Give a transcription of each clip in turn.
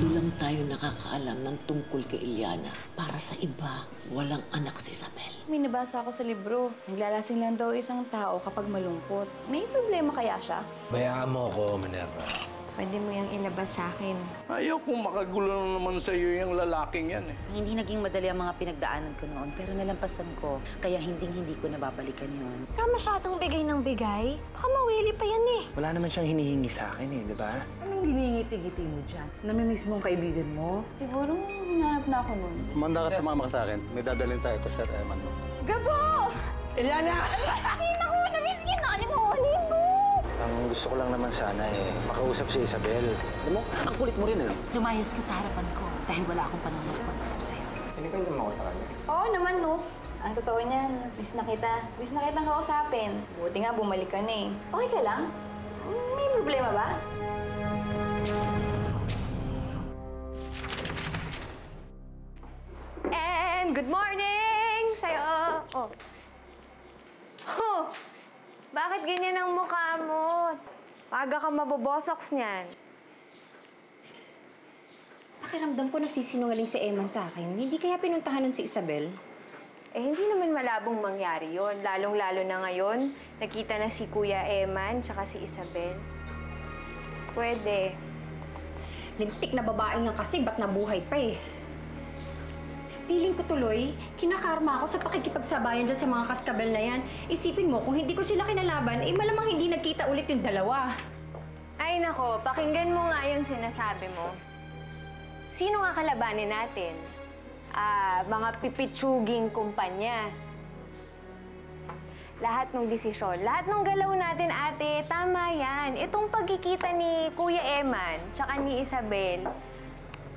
Tatlo lang tayo nakakaalam ng tungkol kay Iliana. Para sa iba, walang anak si Isabel. May nabasa ako sa libro. Naglalasing lang daw isang tao kapag malungkot. May problema kaya siya? Bayaan mo ako, Minerva. Pwede mo yung ilabas sa akin. Ayaw kong makagulo naman sa iyo yung lalaking yan eh. Hindi naging madali ang mga pinagdaanan ko noon, pero nalampasan ko. Kaya hindi ko nababalikan yun. Ka masyadong bigay ng bigay. Baka mawili pa yan eh. Wala naman siyang hinihingi sa akin eh, di ba? Anong giningiti-giti mo dyan? Namimiss mo ang kaibigan mo? Siguro hinanap na ako nun. Manda ka sumama ka sa akin. May dadalhin tayo ito, Sir Eman. Gabo! Eliana! Ay, naku! Namiss kita! Alimunin mo! Ang gusto ko lang naman sana eh, makausap si Isabel. Alam mo, ang kulit mo rin eh. Lumayas ka sa harapan ko dahil wala akong panahon makapag-usap sa'yo. Pinikwento mo ako sa kanya. Oo naman, no. Ang totoo niyan, miss na kita. Miss na kitang kausapin. Buti nga, bumalik ka na eh. Okay ka lang? May problema ba? And good morning sa'yo. Oh. Huh. Bakit ganyan ang mukha mo? Paga ka mabobosoks niyan. Pakiramdam ko nagsisinungaling si Eman sa akin. Hindi kaya pinuntahan nun si Isabel? Eh, hindi naman malabong mangyari yon. Lalong-lalo na ngayon, nakita na si Kuya Eman tsaka si Isabel. Pwede. Lintik na babae nga kasi, ba't nabuhay pa eh? Piling ko tuloy, kinakarma ako sa pakikipagsabayan dyan sa mga kaskabel na yan. Isipin mo, kung hindi ko sila kinalaban, eh malamang hindi nagkita ulit yung dalawa. Ay nako, pakinggan mo nga yung sinasabi mo. Sino nga kalabanin natin? Mga pipitsuging kumpanya. Lahat ng desisyon, lahat ng galaw natin, ate, tama yan. Itong pagkikita ni Kuya Eman, tsaka ni Isabel,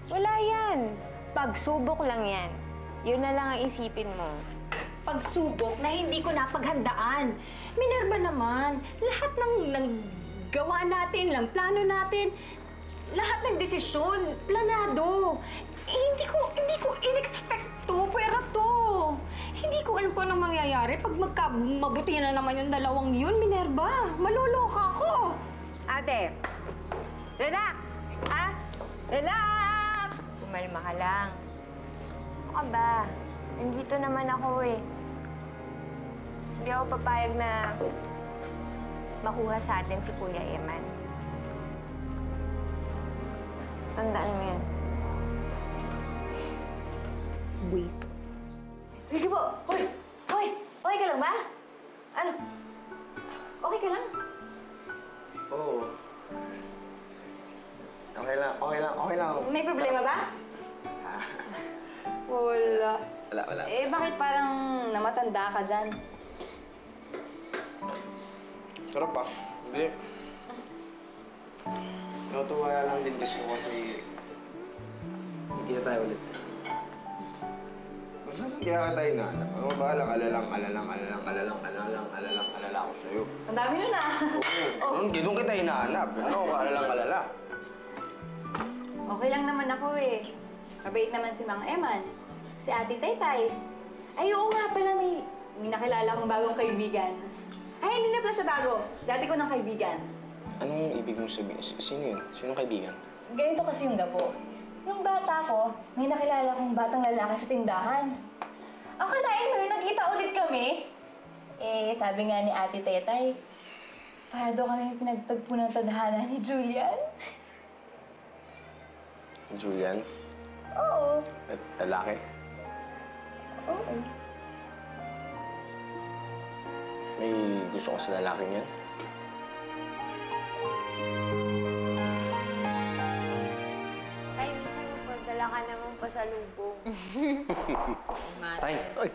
wala yan. Pagsubok lang yan. Yun na lang ang isipin mo. Pagsubok na hindi ko napaghandaan. Minerva naman, lahat ng gawa natin, lang plano natin, lahat ng desisyon, planado. Eh, hindi ko in-expect to, pero to. Hindi ko alam kung anong mangyayari pag mabuti na naman yung dalawang yun, Minerva. Maloloka ako. Ate, relax! Ha? Relax! Kumalma ka lang. Ano ka ba? Nandito naman ako eh. Hindi ako papayag na makuha sa atin si Kuya Eman. Tandaan mo yan. Buwis. Sige po! Hoy! Hoy! Okay ka lang ba? Ano? Okay ka lang? Oo. Okay lang. May problema ba? Wala. Wala. Eh, bakit parang namatanda ka dyan? Sarap pa. Hindi. Natutuwa lang din kasi hindi na tayo ulit. Basta sa kaya tayo na anak. Ano ba? Alala ako sa'yo. Ang dami nun ah. Oo. Doon kita hinahanap. Ano ka alala? Okay lang naman ako eh. Mabait naman si Mang Eman. Si Ate Taytay. Ay, oo nga pala, may nakilala kong bagong kaibigan. Ay, hindi na pala siya bago. Dati ko ng kaibigan. Anong ibig mong sabihin? Sino yun? Sinong kaibigan? Ganito kasi yung Gabo. Nung bata ko, may nakilala kong batang lalaki sa tindahan. Akalain mo yun, nagkita ulit kami. Eh, sabi nga ni Ate Tetay, para daw kami pinagtagpo ng tadhana ni Julian. Julian? Oo. At lalaki? Oo. May gusto ko sa lalaking yan? Ay, minsan magpadala ka naman pa sa lubong. Tay! Oy!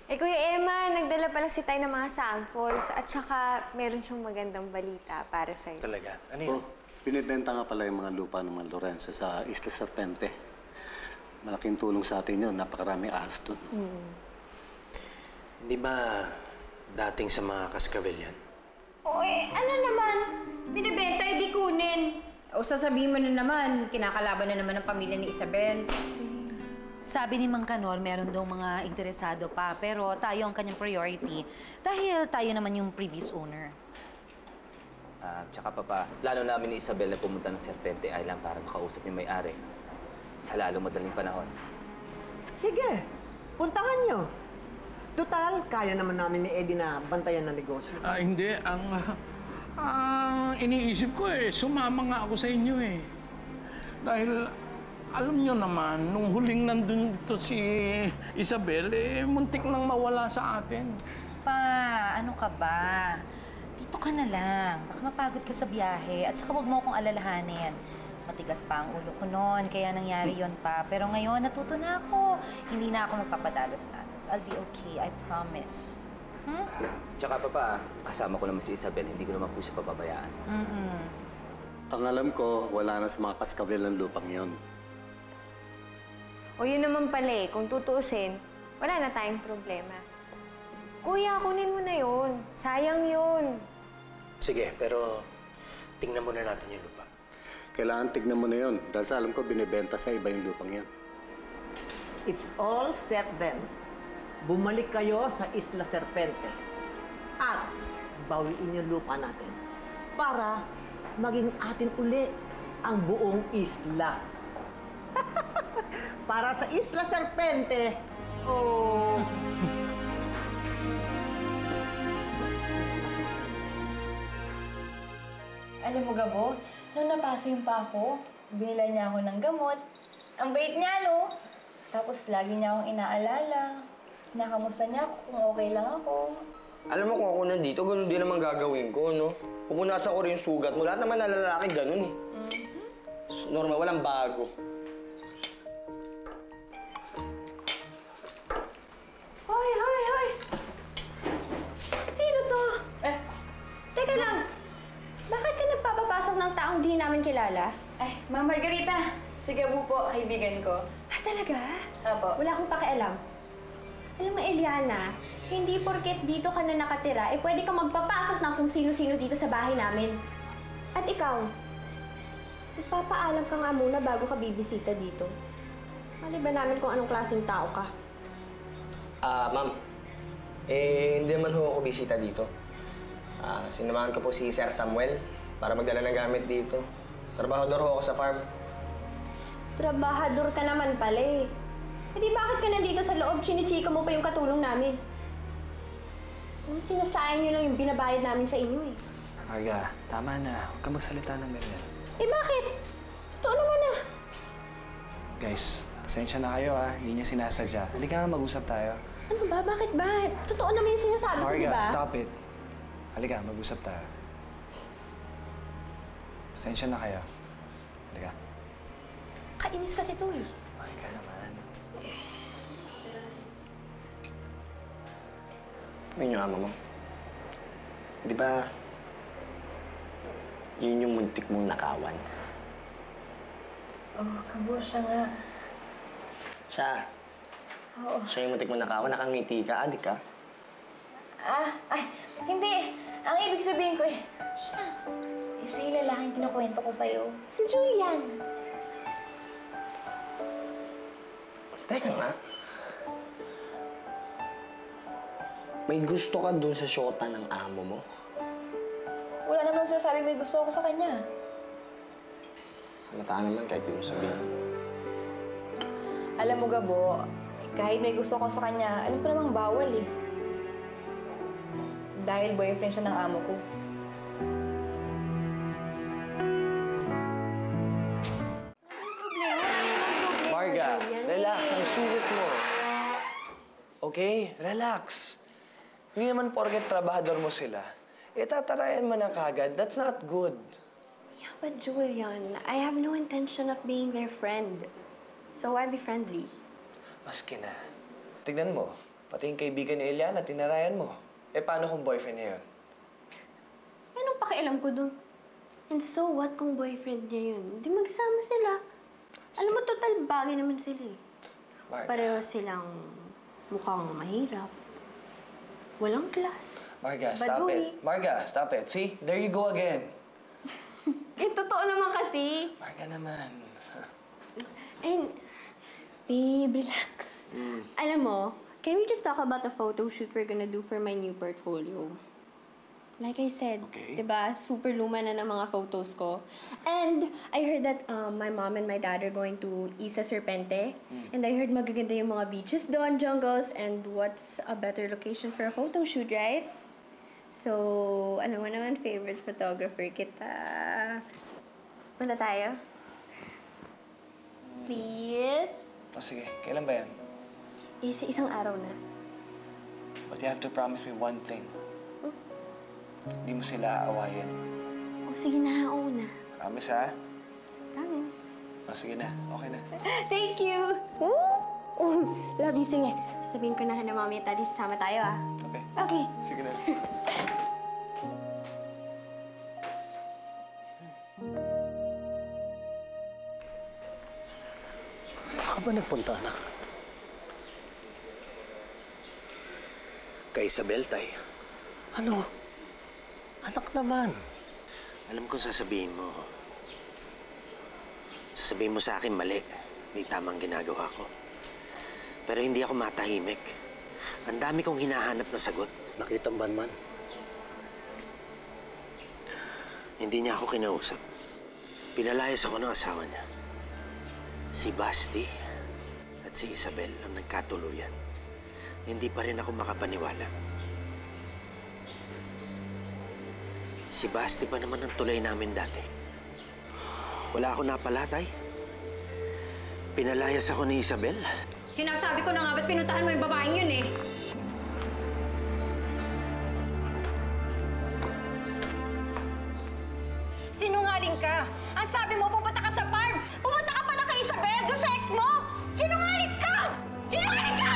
Eh, Kuya Emma, nagdala pala si Tay ng mga samples at saka meron siyang magandang balita para sa'yo. Talaga? Ano yun? Binibenta nga pala yung mga lupa ng mga Lorenzo sa Isla Serpente. Malaking tulong sa atin yun. Napakaraming ahas doon. Hindi ba dating sa mga kaskabel yan? O eh, ano naman? Binibenta, di kunin. O sasabihin mo na naman, kinakalaban na naman ang pamilya ni Isabel. Sabi ni Mang Kanor, meron daw mga interesado pa, pero tayo ang kanyang priority dahil tayo naman yung previous owner. Tsaka papa, plano namin ni Isabel na pumunta ng Serpente Island para makausap yung may-ari sa lalo madaling panahon. Sige, puntahan nyo. Total, kaya naman namin ni Eddie na bantayan ng negosyo. Hindi. Ang iniisip ko sumama nga ako sa inyo Dahil alam nyo naman, nung huling nandun dito si Isabel, muntik nang mawala sa atin. Pa, ano ka ba? Dito ka na lang. Baka mapagod ka sa biyahe at saka huwag mo akong alalahanin. Matigas pa ang ulo ko noon, kaya nangyari yon pa. Pero ngayon, natuto na ako. Hindi na ako magpapadalos-dalos. I'll be okay, I promise. Tsaka papa, kasama ko naman si Isabel, hindi ko naman po siya papabayaan. Ang alam ko, wala na sa mga kaskabel ng lupang yon. O yun naman pala kung tutuusin, wala na tayong problema. Kuya, kunin mo na yun. Sayang yun. Sige, pero tingnan muna natin yung lupa. Kailangan tignan mo na yon dahil sa alam ko binibenta sa iba yung lupang yan. It's all set then. Bumalik kayo sa Isla Serpente. At bawiin yung lupa natin para maging atin uli ang buong isla. Para sa Isla Serpente. Oh. Alam mo, Gabo, nung napaso yung pa ako, binila niya ako ng gamot. Ang bait niya, no? Tapos lagi niya akong inaalala. Nakamusta niya ako kung okay lang ako. Alam mo kung ako nandito, ganun din naman gagawin ko, no? Pupunasan ko rin yung sugat mo. Lahat naman na lalaki ganun Normal, walang bago. Hoy, hoy, hoy! Sino to? Teka lang. Bakit ka nagpapapasok ng taong di namin kilala? Ma'am Margarita. Si Gabo po, kaibigan ko. Talaga? Opo. Wala akong pakialam. Alam mo, Eliana, hindi porket dito ka na nakatira, pwede kang magpapasok ng kung sino-sino dito sa bahay namin. At ikaw, magpapaalam ka nga muna bago ka bibisita dito. Mali ba namin kung anong klaseng tao ka? Ma'am. Hindi naman ho ako bisita dito. Sinamahan ko po si Sir Samuel para magdala ng gamit dito. Trabahador ho ako sa farm. Trabahador ka naman pala di bakit ka nandito sa loob? Chinichika mo pa yung katulong namin. Sinasayang nyo lang yung binabayad namin sa inyo Marga, tama na. Huwag ka magsalita ng ganyan. Bakit? Totoo naman Guys, pasensya na kayo Hindi niya sinasadya. Halika nga, mag-usap tayo. Ano ba? Bakit ba? Totoo naman yung sinasabi ko, di ba? Marga, stop it. Halika, mag-usap tayo. Pasensya na kayo. Halika. Kainis kasi ito Marga naman. Yun yung ama mo. Di ba, yun yung muntik mong nakawan? Gabo, siya nga. Siya. Oo. Siya yung muntik mong nakawan. Nakangiti ka, adik ka. Hindi. Ang ibig sabihin ko siya. Siya yung lalaking kinukwento ko sa'yo. Si Julian. Teka nga. May gusto ka dun sa syota ng amo mo? Wala naman sinasabing may gusto ako sa kanya. Halata naman kahit di mo sabihin. Alam mo, Gabo, kahit may gusto ko sa kanya, alam ko namang bawal Dahil boyfriend siya ng amo ko. Marga, relax. Ang sulit mo. Okay? Relax. Hindi naman porket trabahador mo sila. Tatarayan mo na kagad. That's not good. Yeah, but Julian, I have no intention of being their friend. So why be friendly? Maski na. Tignan mo. Pati yung kaibigan ni Eliana, tinarayan mo. Paano kung boyfriend niya yun? Anong pakialam ko dun? And so what kung boyfriend niya yun? Di magsama sila. Alam mo, total bagay naman sila Marga. Pareho silang mukhang mahirap. Walang class. Marga, stop it. Marga, stop it. See? There you go again. Totoo naman kasi. Marga naman. And, babe, relax. Alam mo, can we just talk about the photo shoot we're gonna do for my new portfolio? Like I said, Okay. diba, super luma na ng mga photos ko. And I heard that my mom and my dad are going to Isa Serpente. And I heard magaganda yung mga beaches doon, jungles, and what's a better location for a photo shoot, right? So, ano mo naman, favorite photographer kita. Punta tayo? Please? O sige, kailan ba yan? Isang araw na. But you have to promise me one thing. Hindi mo sila aawayin. O, sige na, oo na. Promise, ha? Promise. O, sige na. Okay na. Thank you! Love you, sige. Sabihin ko na kay Mommy at Daddy, sasama tayo, ah. Okay. Okay. Sige na. Saan ka ba nagpunta, anak? Kay Isabel, tay. Ano? Anak naman. Alam ko sasabihin mo. Sasabihin mo sa akin mali. Hindi tamang ginagawa ko. Pero hindi ako matahimik. Ang dami kong hinahanap na sagot. Nakita mo ba naman? Hindi niya ako kinausap. Pinalayas ako ng asawa niya. Si Basti at si Isabel ang nagkatuluyan. Hindi pa rin ako makapaniwala. Si Basti pa naman ang tulay namin dati. Wala ako napalatay. Pinalayas ako ni Isabel. Sinasabi ko na nga ba't pinuntahan mo yung babaeng yun eh? Sinungaling ka! Ang sabi mo, pupunta ka sa farm! Pupunta ka pala kay Isabel, doon sa ex mo! Sinungaling ka! Sinungaling ka!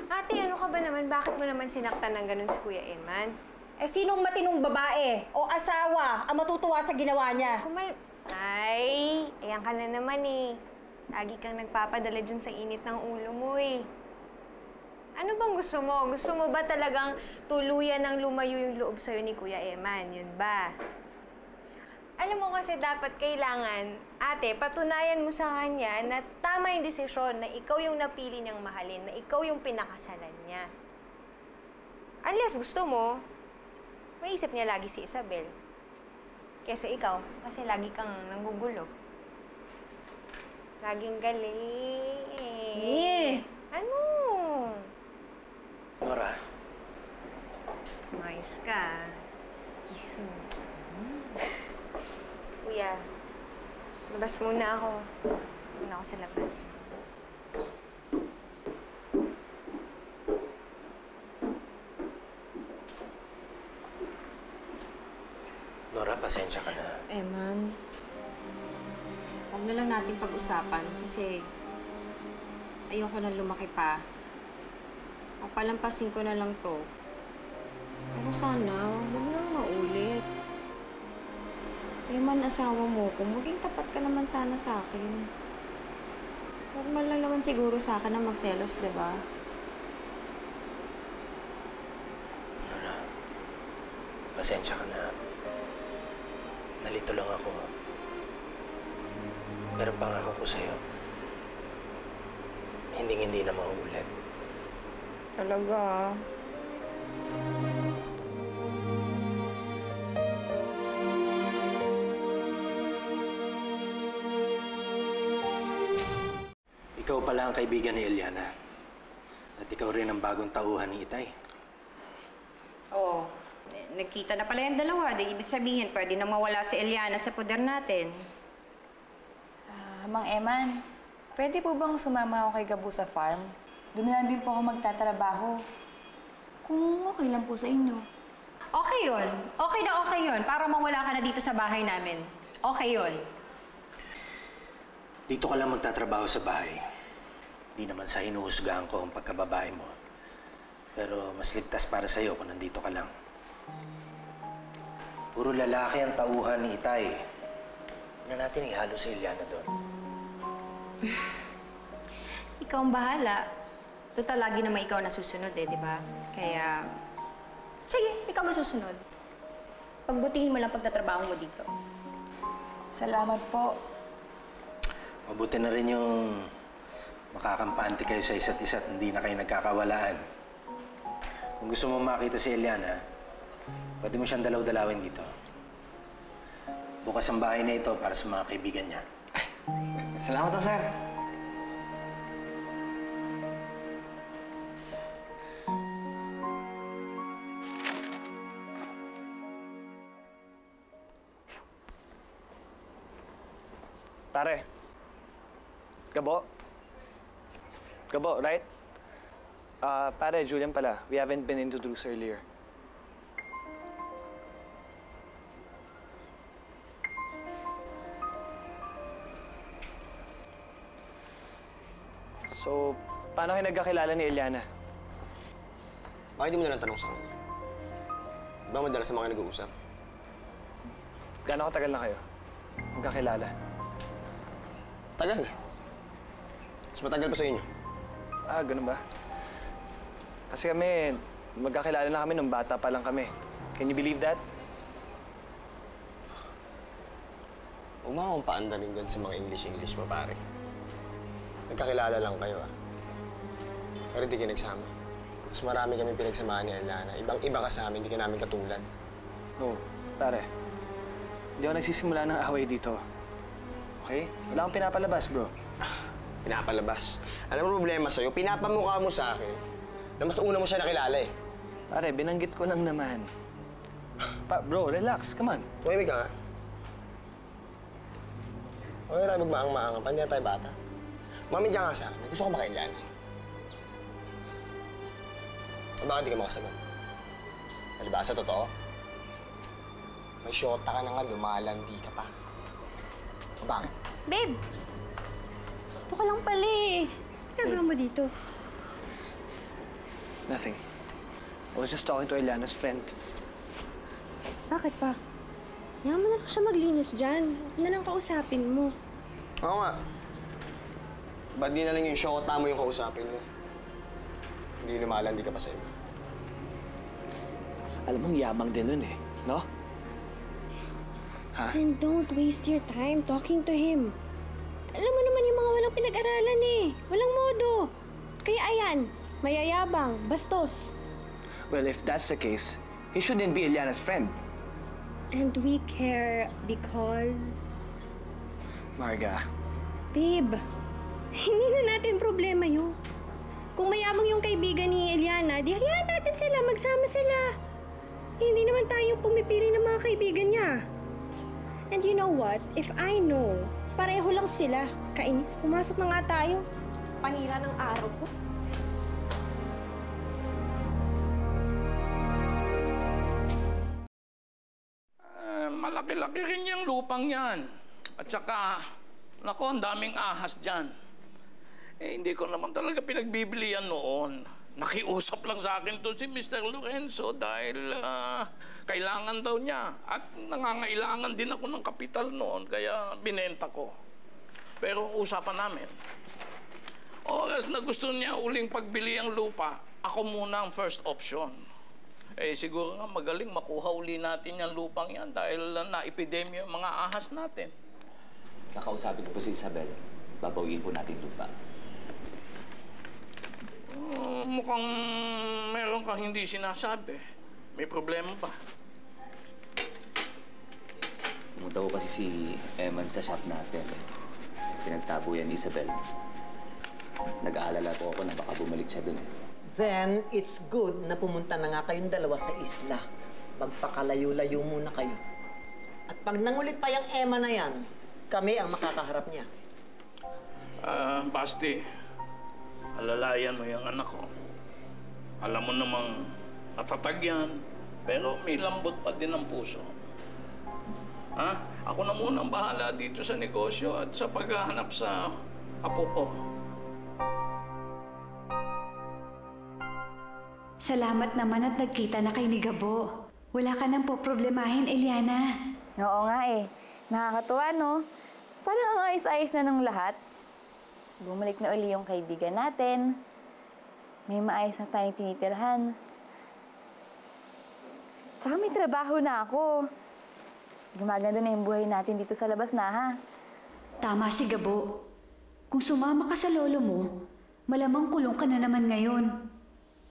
Ate, ano ka ba naman? Bakit mo naman sinaktan ng ganun si Kuya Eman? Eh, sinong matinong babae o asawa ang matutuwa sa ginawa niya? Ay, ayan ka na naman eh. Lagi kang nagpapadala dyan sa init ng ulo mo eh. Ano bang gusto mo? Gusto mo ba talagang tuluyan ng lumayo yung loob sa'yo ni Kuya Eman? Yun ba? Alam mo kasi dapat kailangan, ate, patunayan mo sa kanya na tama yung desisyon, na ikaw yung napili niyang mahalin, na ikaw yung pinakasalan niya. Unless gusto mo, maisip niya lagi si Isabel. Kesa ikaw, kasi lagi kang nanggugulo. Laging galing. Ano? Nora. Mais ka. Kiss mo. Kuya, labas muna ako. Muna ako sa labas. Nora, pasensya ka na. Eman, huwag na lang natin pag-usapan kasi ayoko na lumaki pa. Papalampasin ko na lang to. Pero sana, huwag na lang maulit. Eman, asawa mo ko, maging tapat ka naman sana sa akin. Huwag man lang naman siguro sa akin na magselos, di ba? Nora, pasensya ka na. Nalito lang ako. Pero pangako ko sa'yo, hindi na mauulit. Talaga? Ikaw pala ang kaibigan ni Eliana. At ikaw rin ang bagong tauhan ni Itay. Oo. Nagkita na pala yung dalawa. Di ibig sabihin, pwede na mawala si Eliana sa poder natin. Mang Eman, pwede po bang sumama ako kay Gabu sa farm? Doon na lang din po ako magtatrabaho. Kung okay lang po sa inyo. Okay yun. Okay na okay yun. Para mawala ka na dito sa bahay namin. Okay yun. Dito ka lang magtatrabaho sa bahay. Hindi naman sa hinuhusgahan ko ang pagkababae mo. Pero mas ligtas para sa'yo kung nandito ka lang. Puro lalaki ang tauhan ni Itay. Huwag na natin ihalo si Eliana doon. Ikaw ang bahala. Total, lagi naman ikaw nasusunod eh, di ba? Kaya, Sige, ikaw masusunod. Pagbutihin mo lang pagtatrabaho mo dito. Salamat po. Mabuti na rin yung makakampante kayo sa isa't isa at hindi na kayo nagkakawalaan. Kung gusto mo makita si Eliana, pwede mo siyang dalaw-dalawin dito. Bukas ang bahay na ito para sa mga kaibigan niya. Salamat po, sir. Pare. Gabo. Gabo, right? Pare, Julian pala. We haven't been introduced earlier. So, paano kayo nagkakilala ni Eliana? Bakit di mo na lang tanong sa kanya? Di ba madalas sa mga nag-uusap? Gaano katagal na kayo magkakilala? Tagal. Mas matagal pa sa inyo. Ah, ganun ba? Kasi kami, magkakilala na kami nung bata pa lang kami. Can you believe that? Huwag mo akong paandarin doon sa mga English mo, pare. Nagkakilala lang kayo, ah. Pero di kayo nagsama. Mas marami kami pinagsamahan ni Eliana. Ibang-iba ka sa amin, di ka namin katulad. No, pare. Hindi ako nagsisimula ng away dito. Okay? Wala akong pinapalabas, bro. Pinapalabas? Alam mo problema sa'yo, pinapamukha mo sa akin na mas una mo siya nakilala eh. Pare, binanggit ko lang naman. Bro, relax. Come on. Tumimik ka nga. Huwag na tayo magmaang-maangan. Pandi na tayo bata. Mamig ka nga sa akin. Gusto ko makailan. Bakit di ka makasagot? Nalibasa, totoo? May shota ka na nga, lumalandi ka pa. Bakit? Babe! Ito ka lang pala eh. Ano mo dito? Nothing. I was just talking to Eliana's friend. Bakit pa? Hayaan mo na lang siya maglinis dyan. Huwag na lang kausapin mo. Oo nga. Ba't di na lang yung shota mo yung kausapin mo? Hindi lumalandi ka pa sa iba. Alam mong yamang din nun eh, no? Ha? And don't waste your time talking to him. Alam mo naman yung mga walang pinag-aralan eh. Walang modo. Kaya ayan, mayayabang, bastos. Well, if that's the case, he shouldn't be Eliana's friend. And we care because... Marga. Babe, hindi na natin problema yun. Kung mayabang yung kaibigan ni Eliana, di hayaan natin sila, magsama sila. Hindi naman tayo pumipili ng mga kaibigan niya. And you know what? If I know, pareho lang sila. Kainis, pumasok na nga tayo. Panira ng araw ko. Malaki-laki rin yung lupang yan. At saka, nako, ang daming ahas dyan. Eh, hindi ko naman talaga pinagbibilian noon. Nakiusap lang sa akin to si Mr. Lorenzo dahil kailangan daw niya. At nangangailangan din ako ng kapital noon, kaya binenta ko. Pero usapan namin, oras na gusto niya uling pagbili ang lupa, ako muna ang first option. Eh, siguro nga magaling makuha uli natin yung lupang yan dahil na-epidemya yung mga ahas natin. Kakausapin ko po si Isabel. Babawiin po natin lupa. Mukhang meron kang hindi sinasabi. May problema ba? Pumunta ko kasi si Eman sa shop natin. Pinagtabo yan ni Isabel. Nag-aalala po ako na baka bumalik siya dun eh. Then, it's good na pumunta na nga kayong dalawa sa isla. Magpakalayo-layo muna kayo. At pag nangulit pa yung Emma na yan, kami ang makakaharap niya. Basti, alalayan mo yung anak ko. Alam mo namang natatag yan, pero may lambot pa din ang puso. Ha? Ako na muna ang bahala dito sa negosyo at sa paghahanap sa apo ko. Salamat naman at nagkita na kay ni Gabo. Wala ka nang poproblemahin, Eliana. Oo nga eh. Nakakatuwa, no? Parang ang ayos-ayos na ng lahat. Bumalik na uli yung kaibigan natin. May maayos na tayong tinitirhan. Tsaka may trabaho na ako. Gumaganda na yung buhay natin dito sa labas na, ha? Tama si Gabo. Kung sumama ka sa lolo mo, malamang kulong ka na naman ngayon.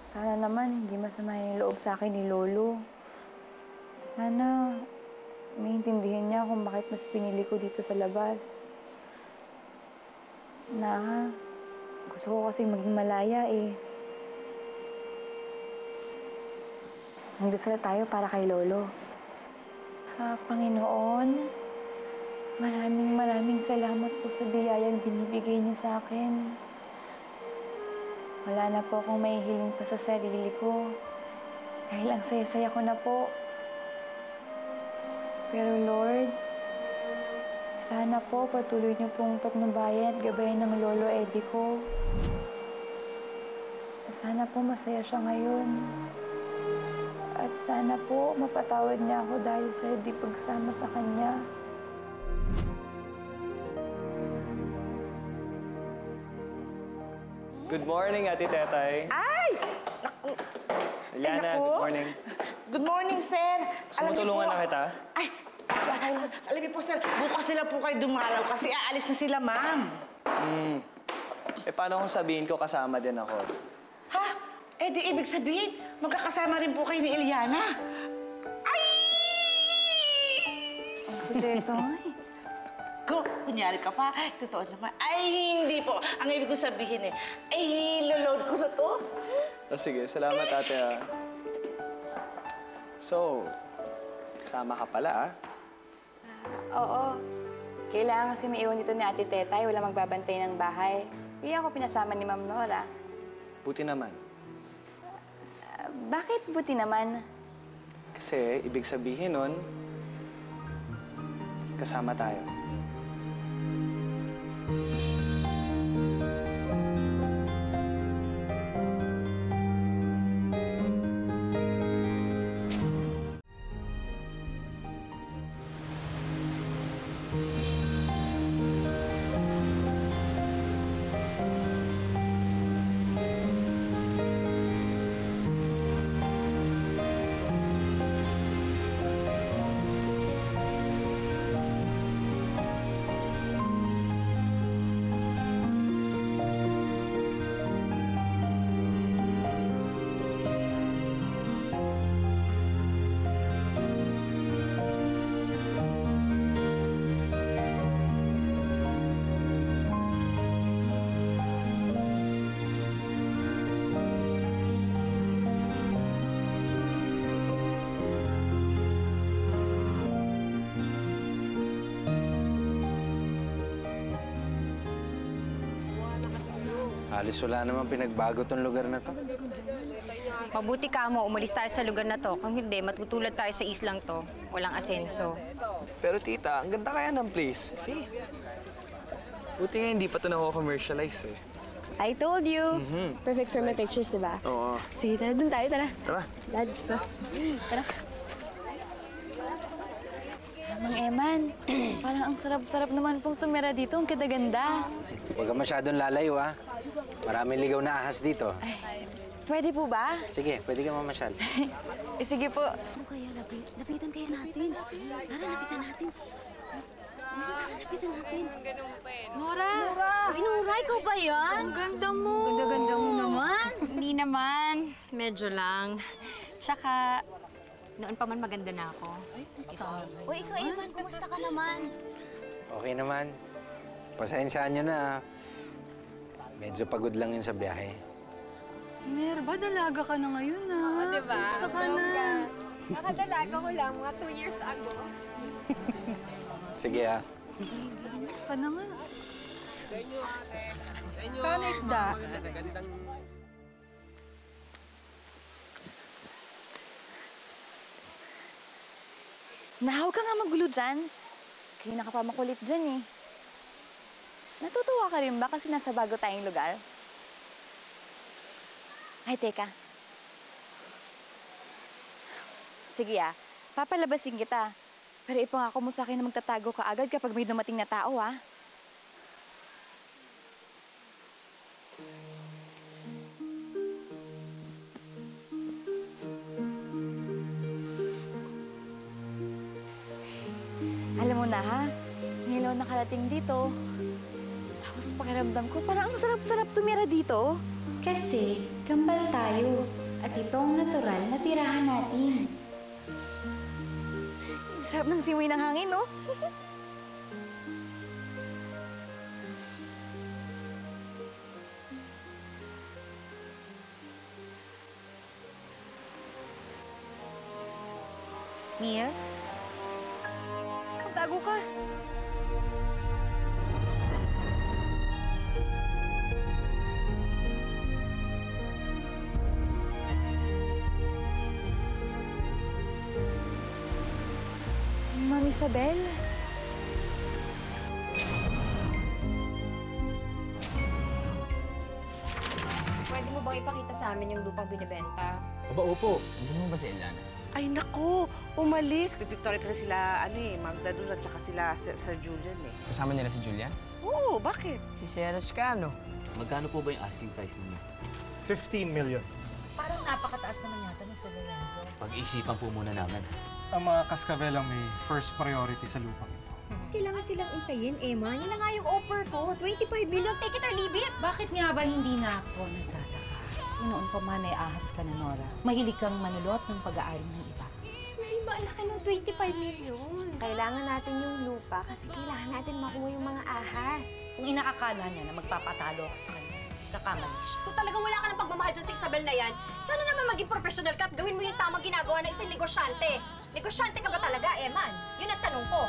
Sana naman hindi masama yung loob sa akin ni Lolo. Sana maintindihan niya kung bakit mas pinili ko dito sa labas. Na, gusto ko kasi maging malaya eh. Nagdasal tayo para kay Lolo. Panginoon, maraming salamat po sa biyayang binibigay niyo sa akin. Wala na po akong mahihiling pa sa sarili ko. Dahil ang saya-saya ko na po. Pero Lord, sana po patuloy niyo pong patnubayan at gabayan ng Lolo Eddie ko. Sana po masaya siya ngayon. At sana po mapatawad niya ako dahil sa hindi pagsama sa kanya. Good morning, Ate Tetay. Ay! Naku! Eliana, naku. good morning. Good morning, sir. Sumutulungan na kita. Ay! Alam niyo po, sir, bukas nila po kayo dumalaw kasi aalis na sila, ma'am. Paano kung sabihin ko kasama din ako? Ha? Eh, di ibig sabihin, magkakasama rin po kayo ni Eliana. Ay! Tetoy. Kunyari ka pa, totoo naman. Ay, hindi po. Ang ibig ko sabihin ay loload ko na to. Sige, salamat ate So, kasama ka pala Oo. Kailangan kasi may iwan dito ni Ate Tetay. Wala magbabantay ng bahay. Kaya ako pinasama ni Ma'am Nora. Buti naman. Bakit buti naman? Kasi, ibig sabihin nun, kasama tayo. Halos wala namang pinagbago tong lugar na to. Mabuti ka mo, umalis tayo sa lugar na to. Kung hindi, matutulad tayo sa islang to. Walang asenso. Pero tita, ang ganda kaya ng place. See? Buti nga hindi pa ito nako-commercialize eh. I told you. Perfect for my pictures, diba? Oo. Sige, tara dun tayo, tara. Tara. Dad, tara. Mang Eman, parang ang sarap-sarap naman pong tumira dito. Ang ganda-ganda. Huwag ka masyadong lalayo, ha? Maraming ligaw na ahas dito. Pwede po ba? Sige, pwede ka mamasyal. Sige po. Ano kaya, lapitan kaya natin? Tara, lapitan natin. Tara, lapitan natin. Nora! Uy, Nora, ikaw ba yan? Ang ganda mo! Ganda-ganda mo naman. Hindi naman. Medyo lang. Tsaka, noon pa man maganda na ako. Uy, ikaw, Evan, kumusta ka naman? Okay naman. Pasensyaan nyo na. Medyo pagod lang yun sa biyahe. Nerva, dalaga ka na ngayon, ha? Oo, diba? Gusto ka na. Nakadalaga ko lang mga 2 years ago. Sige, ha? Ka na nga. Paano isda? Nahaw ka nga magulo dyan. Kaya ka pa makulit dyan eh. Natutuwa ka rin ba kasi nasa bago tayong lugar? Ay, teka. Sige papalabasin kita. Pero ipangako mo sa akin na magtatago ka agad kapag may dumating na tao, ah. na, ha? Ngayon lang nakarating dito. Tapos pakiramdam ko, parang ang sarap-sarap tumira dito. Kasi, kambal tayo. At ito ang natural na tirahan natin. Sarap ng simoy ng hangin, no? Mias? Magtago ka. Ma'am Isabel? Pwede mo bang ipakita sa amin yung lupang binibenta? Aba, opo. Nandiyan mo ba si Elana? Ay, nako, umalis. Pipictory ka na sila, Magda doon at saka sila Sir Julian, eh. Kasama nila si Julian? Oo, bakit? Si Sierra Scano. Magkano po ba yung asking price ninyo? 15 million. Parang napakataas naman yata, Mr. Lorenzo. Pag-iisipan po muna namin. Ang mga Cascabel ang may first priority sa lupang ito. Kailangan silang intayin, Emma. Yan na nga yung offer ko. 25 million, take it or leave it. Bakit nga ba hindi na ako nagtataka? Noon pa man ay ahas ka na, Nora. Mahilig kang manulot ng pag-aari ng iba. Hindi ba laki ng 25 million? Kailangan natin yung lupa kasi kailangan natin makuha yung mga ahas. Kung inaakala niya na magpapatalo ako sa kanya, kakamali siya. Kung talagang wala ka ng pagmamahal dyan sa Isabel na yan, sana naman maging professional ka at gawin mo yung tamang ginagawa ng isang negosyante. Negosyante ka ba talaga, Eman? Yun ang tanong ko.